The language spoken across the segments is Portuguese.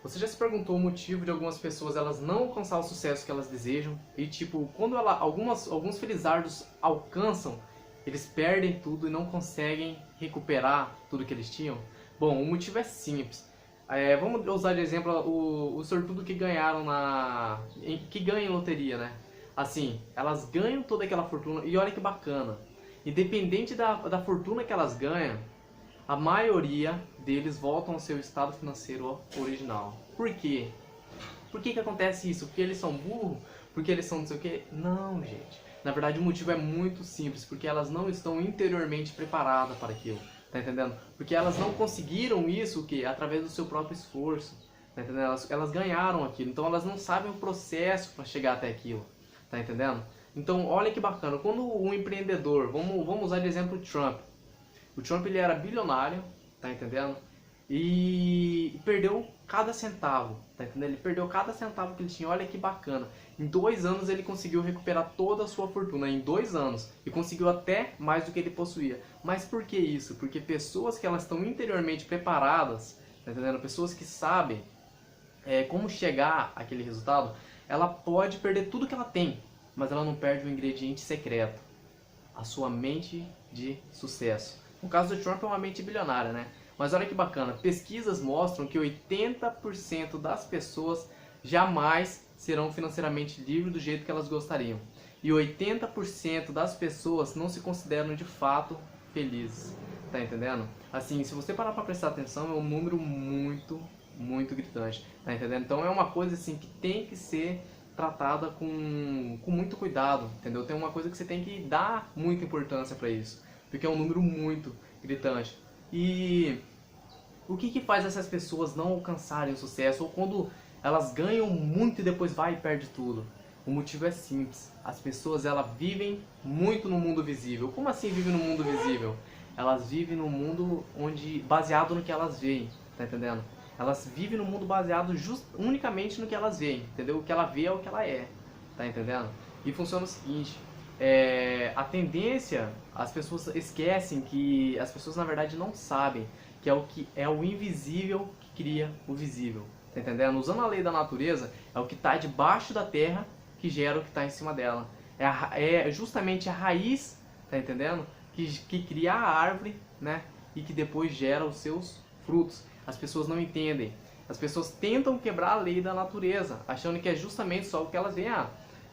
Você já se perguntou o motivo de algumas pessoas elas não alcançar o sucesso que elas desejam? E tipo, quando alguns felizardos alcançam, eles perdem tudo e não conseguem recuperar tudo que eles tinham? Bom, o motivo é simples. Vamos usar de exemplo o sortudo que ganharam que ganha em loteria, né? Assim, elas ganham toda aquela fortuna e olha que bacana. Independente da fortuna que elas ganham, a maioria deles voltam ao seu estado financeiro original. Por quê? Por que acontece isso? Porque eles são burros? Porque eles são não sei o quê? Não, gente. Na verdade o motivo é muito simples, porque elas não estão interiormente preparadas para aquilo. Tá entendendo? Porque elas não conseguiram isso o quê? Através do seu próprio esforço. Tá entendendo? Elas ganharam aquilo, então elas não sabem o processo para chegar até aquilo. Tá entendendo? Então olha que bacana, quando um empreendedor, vamos usar de exemplo o Trump. O Trump ele era bilionário, tá entendendo? E perdeu cada centavo, tá entendendo? Ele perdeu cada centavo que ele tinha, olha que bacana. Em 2 anos ele conseguiu recuperar toda a sua fortuna, em 2 anos. E conseguiu até mais do que ele possuía. Mas por que isso? Porque pessoas que elas estão interiormente preparadas, tá entendendo? Pessoas que sabem como chegar àquele resultado, ela pode perder tudo que ela tem, mas ela não perde o ingrediente secreto, a sua mente de sucesso. No caso do Trump é uma mente bilionária, né? Mas olha que bacana, pesquisas mostram que 80% das pessoas jamais serão financeiramente livres do jeito que elas gostariam. E 80% das pessoas não se consideram de fato felizes. Tá entendendo? Assim, se você parar pra prestar atenção, é um número muito gritante. Tá entendendo? Então é uma coisa assim que tem que ser tratada com muito cuidado, entendeu? Tem uma coisa que você tem que dar muita importância para isso, porque é um número muito gritante. E o que faz essas pessoas não alcançarem o sucesso, ou quando elas ganham muito e depois vai e perde tudo? O motivo é simples. As pessoas elas vivem muito no mundo visível. Como assim vivem no mundo visível? Elas vivem no mundo baseado no que elas veem, tá entendendo? Elas vivem no mundo baseado unicamente no que elas veem, entendeu? O que ela vê é o que ela é, tá entendendo? E funciona o seguinte, a tendência, as pessoas esquecem que as pessoas na verdade não sabem que é o invisível que cria o visível, tá entendendo? Usando a lei da natureza, é o que está debaixo da terra que gera o que está em cima dela. É justamente a raiz, tá entendendo? Que cria a árvore, né? E que depois gera os seus frutos. As pessoas não entendem. As pessoas tentam quebrar a lei da natureza, achando que é justamente só o que elas veem.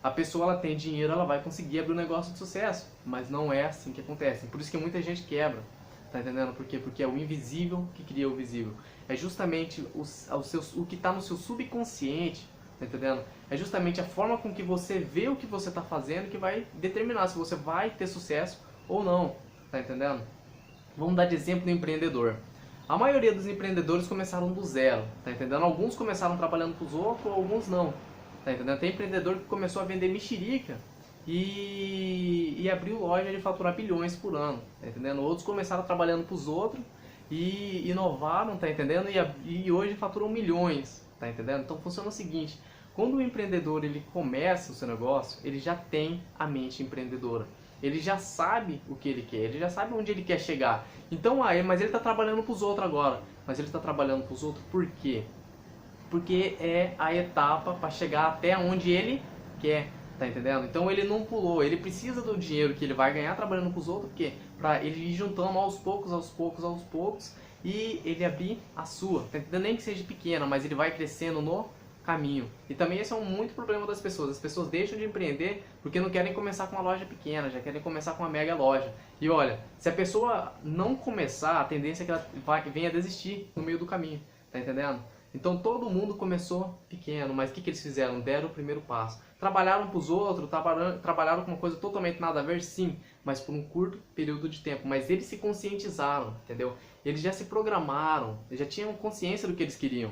A pessoa ela tem dinheiro, ela vai conseguir abrir um negócio de sucesso. Mas não é assim que acontece. Por isso que muita gente quebra. Tá entendendo? Por quê? Porque é o invisível que cria o visível. É justamente o que está no seu subconsciente. Tá entendendo? É justamente a forma com que você vê o que você está fazendo que vai determinar se você vai ter sucesso ou não. Tá entendendo? Vamos dar de exemplo do empreendedor. A maioria dos empreendedores começaram do zero, tá entendendo? Alguns começaram trabalhando para os outros, alguns não, tá entendendo? Tem empreendedor que começou a vender mexerica e abriu loja de faturar bilhões por ano, tá entendendo? Outros começaram trabalhando para os outros e inovaram, tá entendendo? E hoje faturam milhões, tá entendendo? Então funciona o seguinte, quando o empreendedor ele começa o seu negócio, ele já tem a mente empreendedora. Ele já sabe o que ele quer, ele já sabe onde ele quer chegar. Então, mas ele está trabalhando para os outros agora. Mas ele está trabalhando para os outros por quê? Porque é a etapa para chegar até onde ele quer, tá entendendo? Então ele não pulou, ele precisa do dinheiro que ele vai ganhar trabalhando para os outros, porque para ele ir juntando aos poucos e ele abrir a sua, tá entendendo? Nem que seja pequena, mas ele vai crescendo no caminho. E também esse é um muito problema das pessoas. As pessoas deixam de empreender porque não querem começar com uma loja pequena, já querem começar com uma mega loja. E olha, se a pessoa não começar, a tendência é que ela venha a desistir no meio do caminho, tá entendendo? Então todo mundo começou pequeno, mas o que eles fizeram? Deram o primeiro passo. Trabalharam para os outros, trabalharam com uma coisa totalmente nada a ver, sim, mas por um curto período de tempo. Mas eles se conscientizaram, entendeu? Eles já se programaram, eles já tinham consciência do que eles queriam.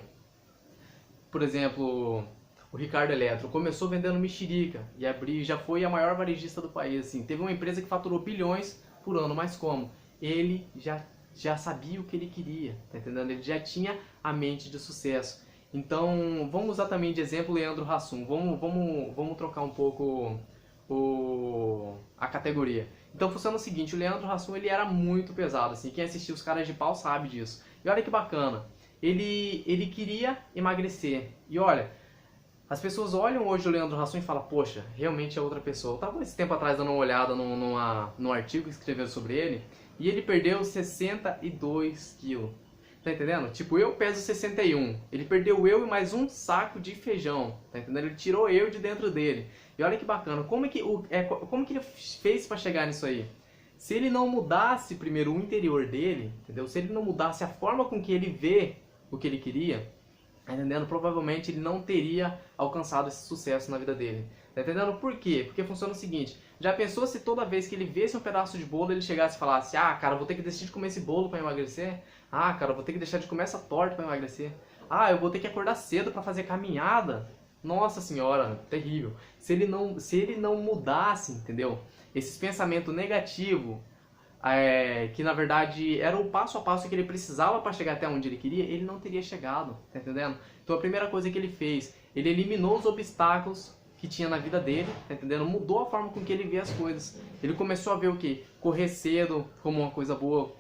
Por exemplo, o Ricardo Eletro começou vendendo mexerica e já foi a maior varejista do país. Assim. Teve uma empresa que faturou bilhões por ano, mas como? Ele já sabia o que ele queria, tá entendendo? Ele já tinha a mente de sucesso. Então, vamos usar também de exemplo o Leandro Hassum. Vamos trocar um pouco a categoria. Então funciona o seguinte, o Leandro Hassum ele era muito pesado, assim, quem assistiu os caras de pau sabe disso. E olha que bacana, ele queria emagrecer. E olha, as pessoas olham hoje o Leandro Hassum e falam, poxa, realmente é outra pessoa. Eu estava esse tempo atrás dando uma olhada num artigo que escreveram sobre ele, e ele perdeu 62 quilos. Tá entendendo? Tipo, eu peso 61. Ele perdeu eu e mais um saco de feijão. Tá entendendo? Ele tirou eu de dentro dele. E olha que bacana. Como que ele fez para chegar nisso aí? Se ele não mudasse primeiro o interior dele, entendeu? Se ele não mudasse a forma com que ele vê o que ele queria, tá entendendo? Provavelmente ele não teria alcançado esse sucesso na vida dele. Tá entendendo? Por quê? Porque funciona o seguinte. Já pensou se toda vez que ele visse um pedaço de bolo, ele chegasse e falasse, ah, cara, vou ter que decidir de comer esse bolo para emagrecer? Ah, cara, eu vou ter que deixar de comer essa torta para emagrecer? Ah, eu vou ter que acordar cedo para fazer caminhada? Nossa senhora, terrível. Se ele não mudasse, entendeu? Esses pensamentos negativos, que na verdade era o passo a passo que ele precisava para chegar até onde ele queria, ele não teria chegado, tá entendendo? Então a primeira coisa que ele fez, ele eliminou os obstáculos que tinha na vida dele, tá entendendo? Mudou a forma com que ele via as coisas. Ele começou a ver o que? Correr cedo como uma coisa boa,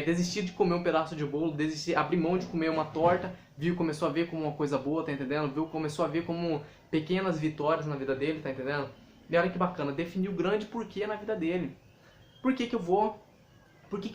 desistir de comer um pedaço de bolo, abrir mão de comer uma torta, começou a ver como uma coisa boa, tá entendendo? Começou a ver como pequenas vitórias na vida dele, tá entendendo? E olha que bacana, definiu o grande porquê na vida dele. Por que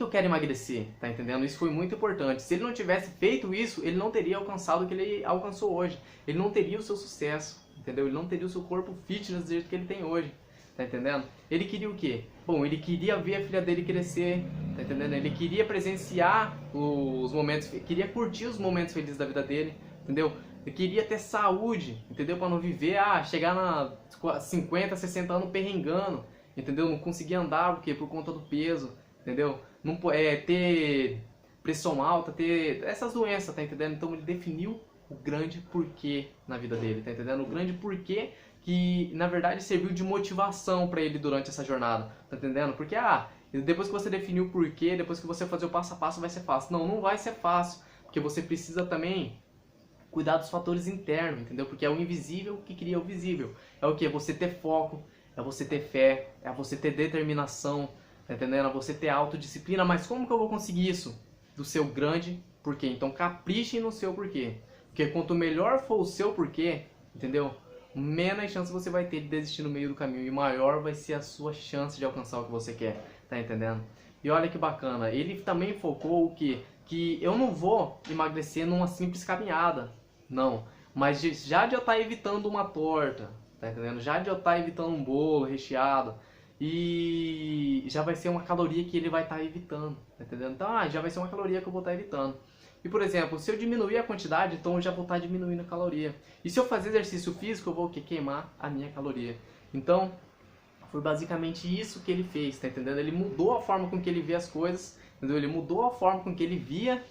eu quero emagrecer? Tá entendendo? Isso foi muito importante. Se ele não tivesse feito isso, ele não teria alcançado o que ele alcançou hoje. Ele não teria o seu sucesso, entendeu? Ele não teria o seu corpo fitness do jeito que ele tem hoje. Tá entendendo? Ele queria o quê? Bom, ele queria ver a filha dele crescer, tá entendendo? Ele queria presenciar os momentos, queria curtir os momentos felizes da vida dele, entendeu? Ele queria ter saúde, entendeu? Para não viver, chegar na 50, 60 anos perrengando, entendeu? Não conseguir andar, por quê? Por conta do peso, entendeu? Não ter pressão alta, ter essas doenças, tá entendendo? Então ele definiu o grande porquê na vida dele, tá entendendo? O grande porquê que, na verdade, serviu de motivação para ele durante essa jornada, tá entendendo? Porque, depois que você definiu o porquê, depois que você fazer o passo a passo, vai ser fácil. Não vai ser fácil, porque você precisa também cuidar dos fatores internos, entendeu? Porque é o invisível que cria o visível. É o que? É você ter foco, é você ter fé, é você ter determinação, tá entendendo? É você ter autodisciplina. Mas como que eu vou conseguir isso? Do seu grande porquê. Então caprichem no seu porquê. Porque quanto melhor for o seu porquê, entendeu? Menos chance você vai ter de desistir no meio do caminho e maior vai ser a sua chance de alcançar o que você quer, tá entendendo? E olha que bacana, ele também focou o quê? Que eu não vou emagrecer numa simples caminhada, não, mas já de eu estar evitando uma torta, tá entendendo? Já de eu estar evitando um bolo recheado, e já vai ser uma caloria que ele vai estar evitando, tá entendendo? Então, já vai ser uma caloria que eu vou estar evitando. E, por exemplo, se eu diminuir a quantidade, então eu já vou estar diminuindo a caloria. E se eu fazer exercício físico, eu vou queimar a minha caloria. Então, foi basicamente isso que ele fez, tá entendendo? Ele mudou a forma com que ele via as coisas, entendeu? Ele mudou a forma com que ele via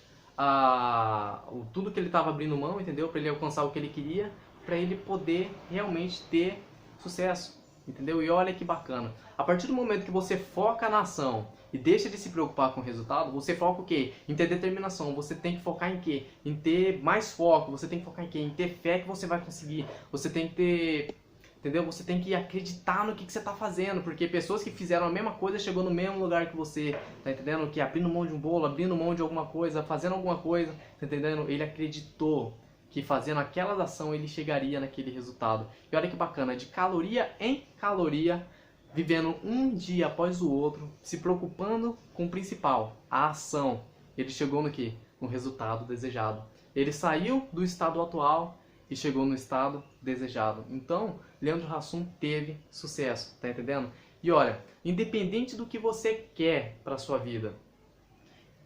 tudo que ele estava abrindo mão, entendeu? Para ele alcançar o que ele queria, para ele poder realmente ter sucesso, entendeu? E olha que bacana. A partir do momento que você foca na ação e deixa de se preocupar com o resultado, você foca o quê? Em ter determinação. Você tem que focar em quê? Em ter mais foco. Você tem que focar em quê? Em ter fé que você vai conseguir. Você tem que ter... Entendeu? Você tem que acreditar no que você está fazendo, porque pessoas que fizeram a mesma coisa chegou no mesmo lugar que você, tá entendendo? Que abrindo mão de um bolo, abrindo mão de alguma coisa, fazendo alguma coisa, tá entendendo? Ele acreditou que fazendo aquela ação ele chegaria naquele resultado. E olha que bacana, de caloria em caloria, vivendo um dia após o outro, se preocupando com o principal, a ação. Ele chegou no quê? No resultado desejado. Ele saiu do estado atual e chegou no estado desejado. Então, Leandro Hassum teve sucesso, tá entendendo? E olha, independente do que você quer para sua vida,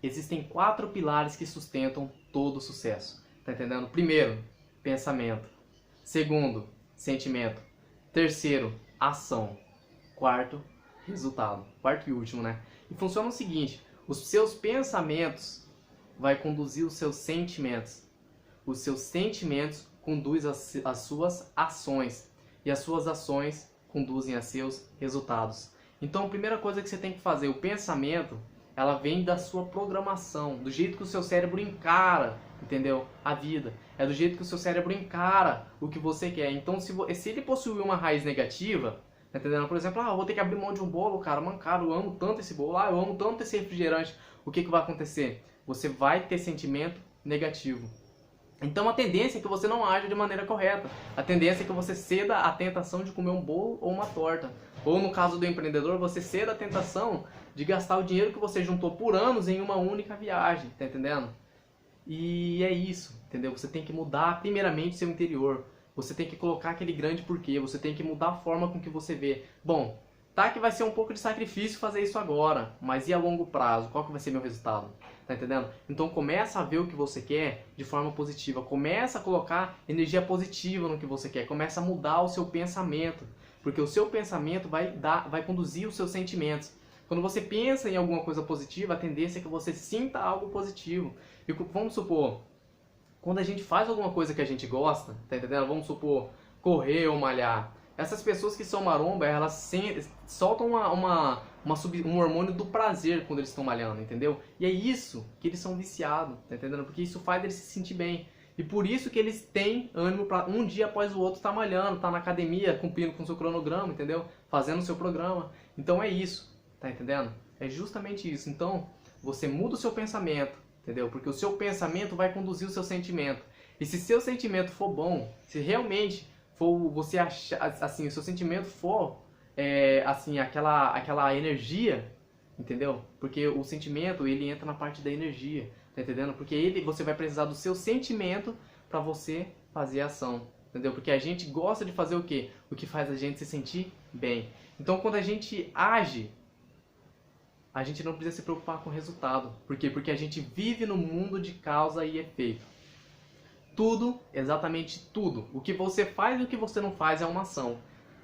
existem 4 pilares que sustentam todo o sucesso, tá entendendo? Primeiro, pensamento. Segundo, sentimento. Terceiro, ação. Quarto, resultado. Quarto e último, né? E funciona o seguinte, os seus pensamentos vai conduzir os seus sentimentos. Os seus sentimentos conduzem as suas ações. E as suas ações conduzem a seus resultados. Então, a primeira coisa que você tem que fazer, o pensamento, ela vem da sua programação, do jeito que o seu cérebro encara, entendeu? A vida. É do jeito que o seu cérebro encara o que você quer. Então, se ele possuir uma raiz negativa, tá entendendo? Por exemplo, eu vou ter que abrir mão de um bolo, cara, mancado, eu amo tanto esse bolo, eu amo tanto esse refrigerante. O que vai acontecer? Você vai ter sentimento negativo. Então a tendência é que você não aja de maneira correta. A tendência é que você ceda à tentação de comer um bolo ou uma torta. Ou no caso do empreendedor, você ceda à tentação de gastar o dinheiro que você juntou por anos em uma única viagem, tá entendendo? E é isso, entendeu? Você tem que mudar primeiramente seu interior. Você tem que colocar aquele grande porquê, você tem que mudar a forma com que você vê. Bom, tá que vai ser um pouco de sacrifício fazer isso agora, mas e a longo prazo? Qual que vai ser meu resultado? Tá entendendo? Então começa a ver o que você quer de forma positiva. Começa a colocar energia positiva no que você quer. Começa a mudar o seu pensamento. Porque o seu pensamento vai conduzir os seus sentimentos. Quando você pensa em alguma coisa positiva, a tendência é que você sinta algo positivo. E vamos supor, quando a gente faz alguma coisa que a gente gosta, tá entendendo? Vamos supor, correr ou malhar. Essas pessoas que são maromba, elas soltam um hormônio do prazer quando eles estão malhando, entendeu? E é isso que eles são viciados, tá entendendo? Porque isso faz eles se sentir bem. E por isso que eles têm ânimo para um dia após o outro estar malhando, estar na academia, cumprindo com o seu cronograma, entendeu? Fazendo o seu programa. Então é isso, tá entendendo? É justamente isso. Então, você muda o seu pensamento, entendeu? Porque o seu pensamento vai conduzir o seu sentimento. E se seu sentimento for bom, se realmente for você achar, assim, o seu sentimento for assim, aquela energia, entendeu? Porque o sentimento, ele entra na parte da energia, tá entendendo? Porque você vai precisar do seu sentimento para você fazer a ação, entendeu? Porque a gente gosta de fazer o quê? O que faz a gente se sentir bem. Então, quando a gente age, a gente não precisa se preocupar com o resultado. Por quê? Porque a gente vive no mundo de causa e efeito. Tudo, exatamente tudo. O que você faz e o que você não faz é uma ação.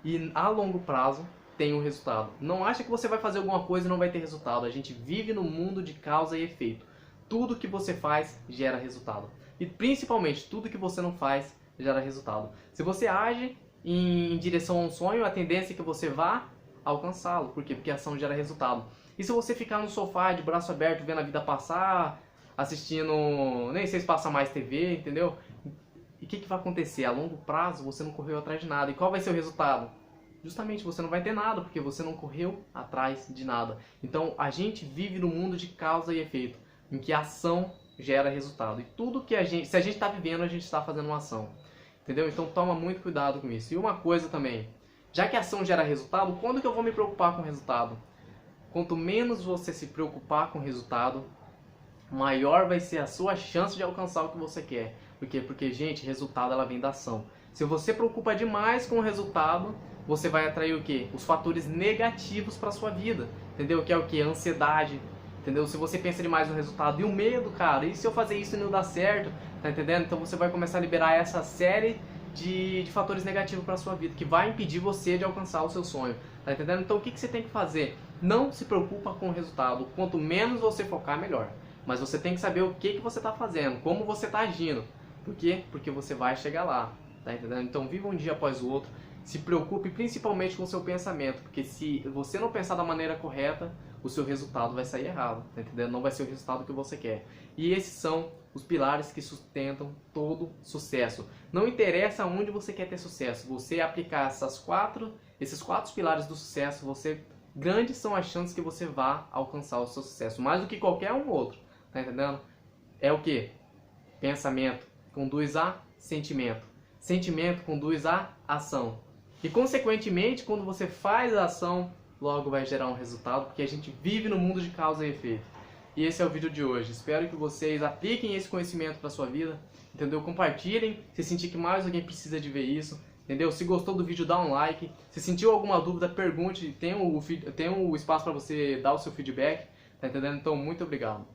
E a longo prazo tem um resultado. Não acha que você vai fazer alguma coisa e não vai ter resultado. A gente vive no mundo de causa e efeito. Tudo que você faz gera resultado. E principalmente, tudo que você não faz gera resultado. Se você age em direção a um sonho, a tendência é que você vá alcançá-lo. Por quê? Porque a ação gera resultado. E se você ficar no sofá de braço aberto vendo a vida passar, assistindo, nem sei se passa mais TV, entendeu? E o que vai acontecer? A longo prazo você não correu atrás de nada. E qual vai ser o resultado? Justamente você não vai ter nada, porque você não correu atrás de nada. Então a gente vive no mundo de causa e efeito, em que a ação gera resultado. E tudo que se a gente está vivendo, a gente está fazendo uma ação. Entendeu? Então toma muito cuidado com isso. E uma coisa também, já que a ação gera resultado, quando que eu vou me preocupar com o resultado? Quanto menos você se preocupar com o resultado, maior vai ser a sua chance de alcançar o que você quer. Por quê? Porque, gente, resultado ela vem da ação. Se você preocupa demais com o resultado, você vai atrair o quê? Os fatores negativos para sua vida. Entendeu? Que é o quê? A ansiedade. Entendeu? Se você pensa demais no resultado e o medo, cara, e se eu fazer isso e não dar certo? Tá entendendo? Então você vai começar a liberar essa série de fatores negativos para sua vida, que vai impedir você de alcançar o seu sonho. Tá entendendo? Então o que você tem que fazer? Não se preocupa com o resultado. Quanto menos você focar, melhor. Mas você tem que saber o que você está fazendo, como você está agindo. Por quê? Porque você vai chegar lá. Tá entendendo? Então viva um dia após o outro. Se preocupe principalmente com o seu pensamento. Porque se você não pensar da maneira correta, o seu resultado vai sair errado. Tá entendendo? Não vai ser o resultado que você quer. E esses são os pilares que sustentam todo sucesso. Não interessa onde você quer ter sucesso. Você aplicar esses quatro pilares do sucesso, grandes são as chances que você vá alcançar o seu sucesso. Mais do que qualquer um outro. Tá entendendo? É o que? Pensamento conduz a sentimento. Sentimento conduz a ação. E consequentemente, quando você faz a ação, logo vai gerar um resultado, porque a gente vive no mundo de causa e efeito. E esse é o vídeo de hoje. Espero que vocês apliquem esse conhecimento para sua vida, entendeu? Compartilhem, se sentir que mais alguém precisa de ver isso, entendeu? Se gostou do vídeo, dá um like. Se sentiu alguma dúvida, pergunte. Tem o espaço para você dar o seu feedback, tá entendendo? Então, muito obrigado.